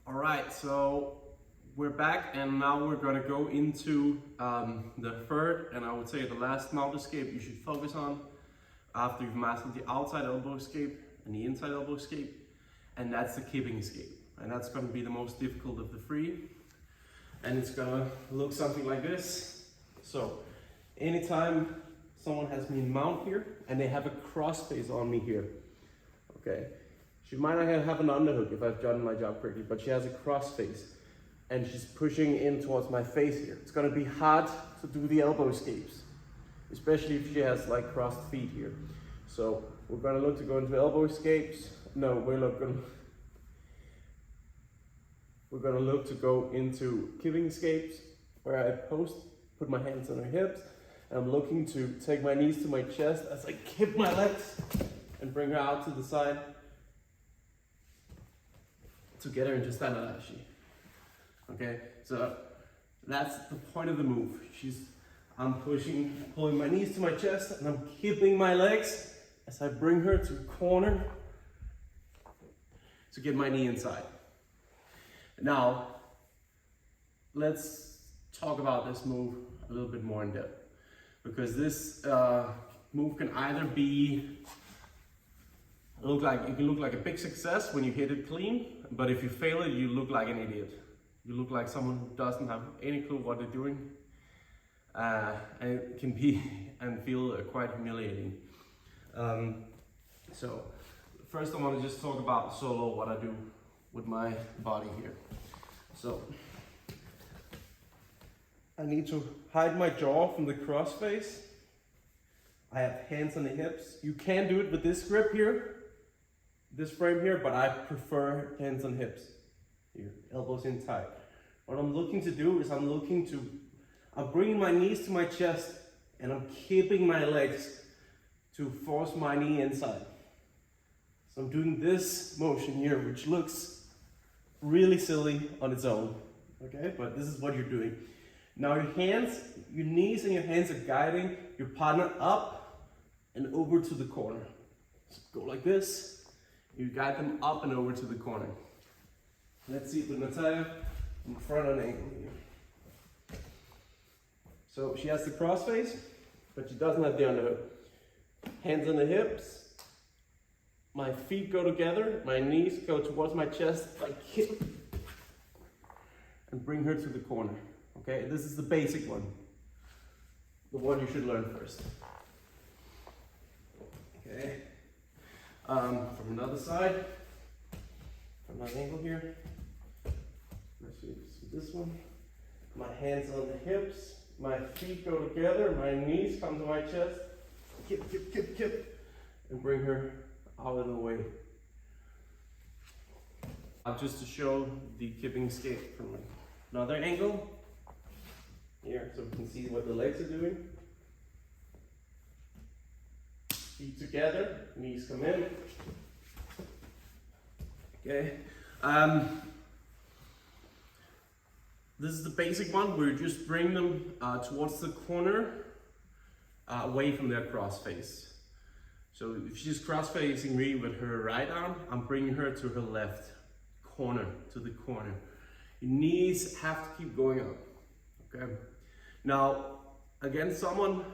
All right, so we're back and now we're gonna go into the third and I would say the last mount escape you should focus on after you've mastered the outside elbow escape and the inside elbow escape, and that's the kipping escape. And that's gonna be the most difficult of the three. And it's gonna look something like this. So anytime someone has me mount here and they have a cross face on me here, okay? She might not have an underhook if I've done my job correctly, but she has a cross face and she's pushing in towards my face here. It's gonna be hard to do the elbow escapes, especially if she has like crossed feet here. So we're gonna look to go into elbow escapes. No, we're gonna look to go into kipping escapes where I put my hands on her hips, and I'm looking to take my knees to my chest as I kip my legs and bring her out to the side to get her into standard ashi. Okay, so that's the point of the move. I'm pulling my knees to my chest and I'm kipping my legs as I bring her to corner to get my knee inside. Now, let's talk about this move a little bit more in depth, because this move can either be it can look like a big success when you hit it clean, but if you fail it, you look like an idiot. You look like someone who doesn't have any clue what they're doing, and it can be and feel quite humiliating. So first I want to just talk about solo, what I do with my body here. So I need to hide my jaw from the cross face. I have hands on the hips. You can do it with this grip here, this frame here, but I prefer hands on hips. Here, elbows in tight. What I'm looking to do is I'm bringing my knees to my chest and I'm kipping my legs to force my knee inside. So I'm doing this motion here, which looks really silly on its own, okay? But this is what you're doing. Now your knees and your hands are guiding your partner up and over to the corner. So go like this. You guide them up and over to the corner. Let's see it with Natalia in front on angle here. So she has the cross face, but she doesn't have the underhook. Hands on the hips. My feet go together, my knees go towards my chest. I kip and bring her to the corner. Okay, this is the basic one. The one you should learn first. Okay. From another side, from another angle here. Let's see this one. My hands on the hips, my feet go together, my knees come to my chest. Kip, kip, kip, kip, and bring her out of the way. Just to show the kipping escape from another angle. Here, so we can see what the legs are doing. Feet together, knees come in. Okay. This is the basic one where you just bring them towards the corner, away from their cross face. So if she's cross facing me with her right arm, I'm bringing her to her left corner, to the corner. Your knees have to keep going up. Okay. Now, against someone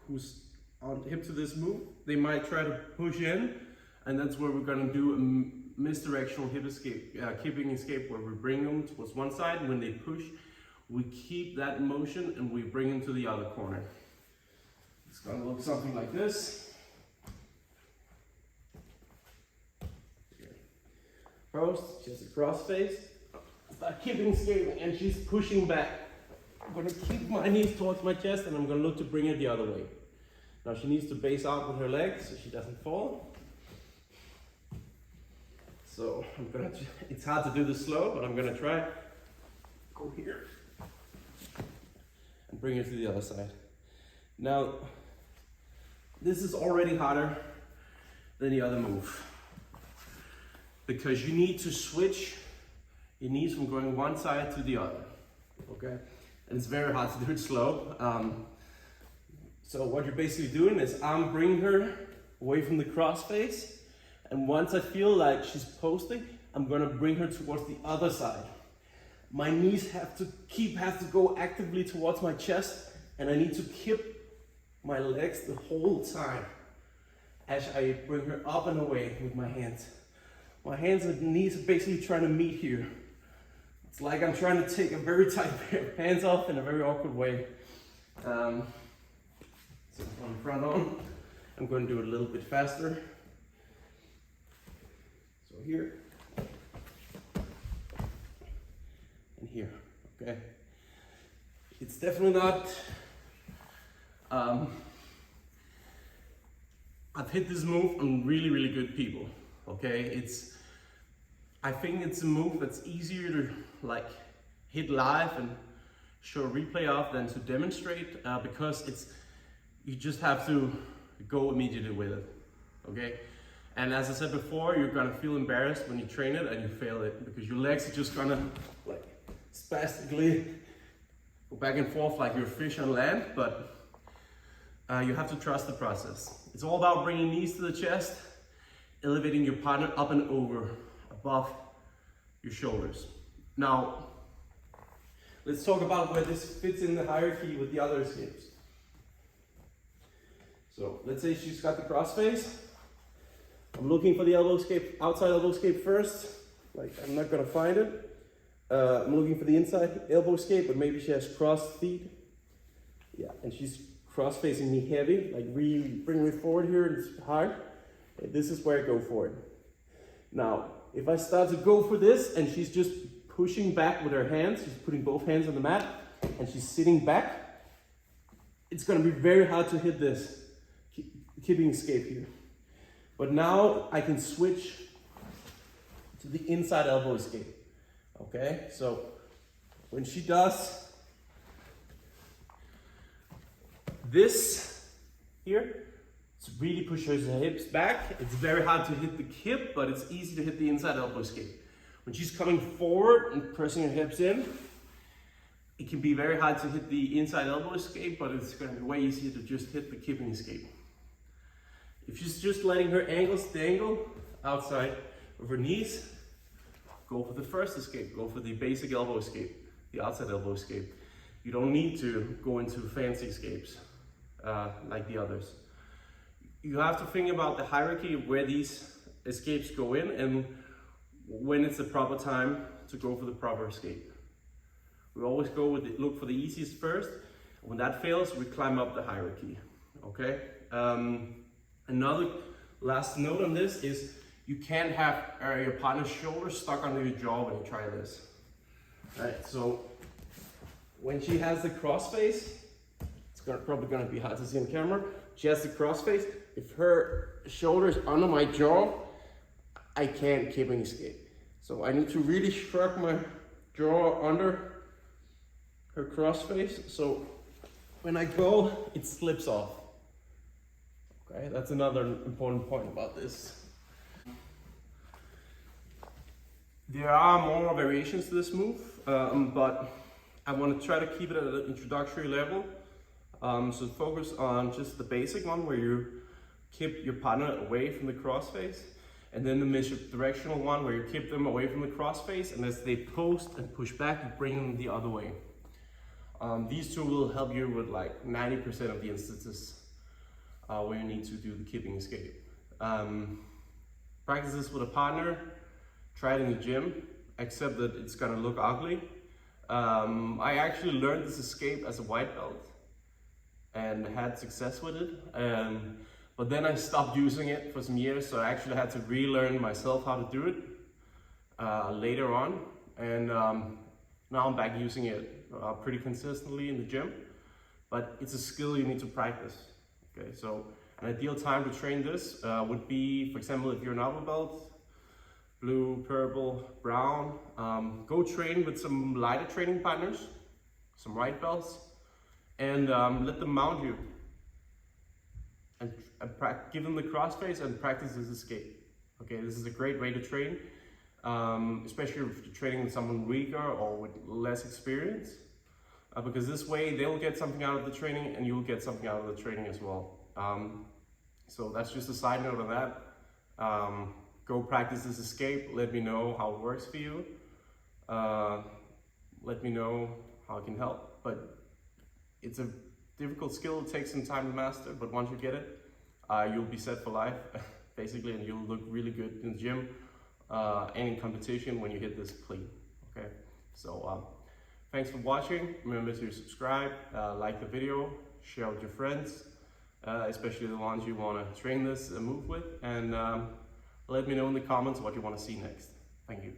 who's on hip to this move, they might try to push in, and that's where we're gonna do a misdirectional hip escape, kipping escape, where we bring them towards one side. When they push, we keep that motion and we bring them to the other corner. It's gonna look something like this. First, she has a cross face. Start kipping, escaping, and she's pushing back. I'm gonna keep my knees towards my chest and I'm gonna look to bring her the other way. Now she needs to base out with her legs so she doesn't fall. So it's hard to do this slow, but I'm gonna try. Go here and bring her to the other side. Now, this is already harder than the other move, because you need to switch your knees from going one side to the other, okay? And it's very hard to do it slow. So what you're basically doing is I'm bringing her away from the cross face, and once I feel like she's posting, I'm gonna bring her towards the other side. My knees have to go actively towards my chest, and I need to kip my legs the whole time as I bring her up and away with my hands. My hands and knees are basically trying to meet here. It's like I'm trying to take a very tight pair of hands off in a very awkward way. So on front on, I'm going to do it a little bit faster. So here and here, okay? It's definitely not, I've hit this move on really, really good people, okay? I think it's a move that's easier to like hit live and show a replay of than to demonstrate because you just have to go immediately with it, okay? And as I said before, you're gonna feel embarrassed when you train it and you fail it because your legs are just gonna like spastically go back and forth like you're a fish on land, but you have to trust the process. It's all about bringing knees to the chest, elevating your partner up and over, above your shoulders. Now, let's talk about where this fits in the hierarchy with the other escapes. So let's say she's got the cross face. I'm looking for the elbow escape, outside elbow escape first. Like I'm not gonna find it. I'm looking for the inside elbow escape, but maybe she has crossed feet. Yeah, and she's cross facing me heavy, like really bringing me forward here and it's hard. Okay, this is where I go for it. Now, if I start to go for this and she's just pushing back with her hands, she's putting both hands on the mat and she's sitting back, it's gonna be very hard to hit this kipping escape here. But now I can switch to the inside elbow escape. Okay, so when she does this here, it really pushes her hips back. It's very hard to hit the kip, but it's easy to hit the inside elbow escape. When she's coming forward and pressing her hips in, it can be very hard to hit the inside elbow escape, but it's going to be way easier to just hit the kipping escape. If she's just letting her ankles dangle outside of her knees, go for the first escape, go for the basic elbow escape, the outside elbow escape. You don't need to go into fancy escapes like the others. You have to think about the hierarchy of where these escapes go in and when it's the proper time to go for the proper escape. We always look for the easiest first. When that fails, we climb up the hierarchy, okay? Another last note on this is you can't have your partner's shoulder stuck under your jaw when you try this. All right, so when she has the cross face, it's probably gonna be hard to see on camera. She has the cross face. If her shoulder is under my jaw, I can't kipping escape. So I need to really shrug my jaw under her cross face. So when I go, it slips off. Okay, that's another important point about this. There are more variations to this move, but I want to try to keep it at an introductory level. So focus on just the basic one where you kip your partner away from the cross face, and then the directional one where you kip them away from the cross face, and as they post and push back, you bring them the other way. These two will help you with like 90% of the instances where you need to do the kipping escape. Practice this with a partner, try it in the gym, except that it's gonna look ugly. I actually learned this escape as a white belt and had success with it. But then I stopped using it for some years, so I actually had to relearn myself how to do it later on. And now I'm back using it pretty consistently in the gym, but it's a skill you need to practice. Okay, so an ideal time to train this would be, for example, if you're an upper belt, blue, purple, brown, go train with some lighter training partners, some white belts, and let them mount you. And give them the crossface and practice this escape. Okay, this is a great way to train, especially if you're training with someone weaker or with less experience, because this way they'll get something out of the training and you'll get something out of the training as well. So that's just a side note on that. go practice this escape. Let me know how it works for you. Let me know how I can help. But it's a difficult skill. It takes some time to master, but once you get it, you'll be set for life, basically, and you'll look really good in the gym and in competition when you hit this clean. Okay, so thanks for watching. Remember to subscribe, like the video, share with your friends, especially the ones you want to train this move with, and let me know in the comments what you want to see next. Thank you.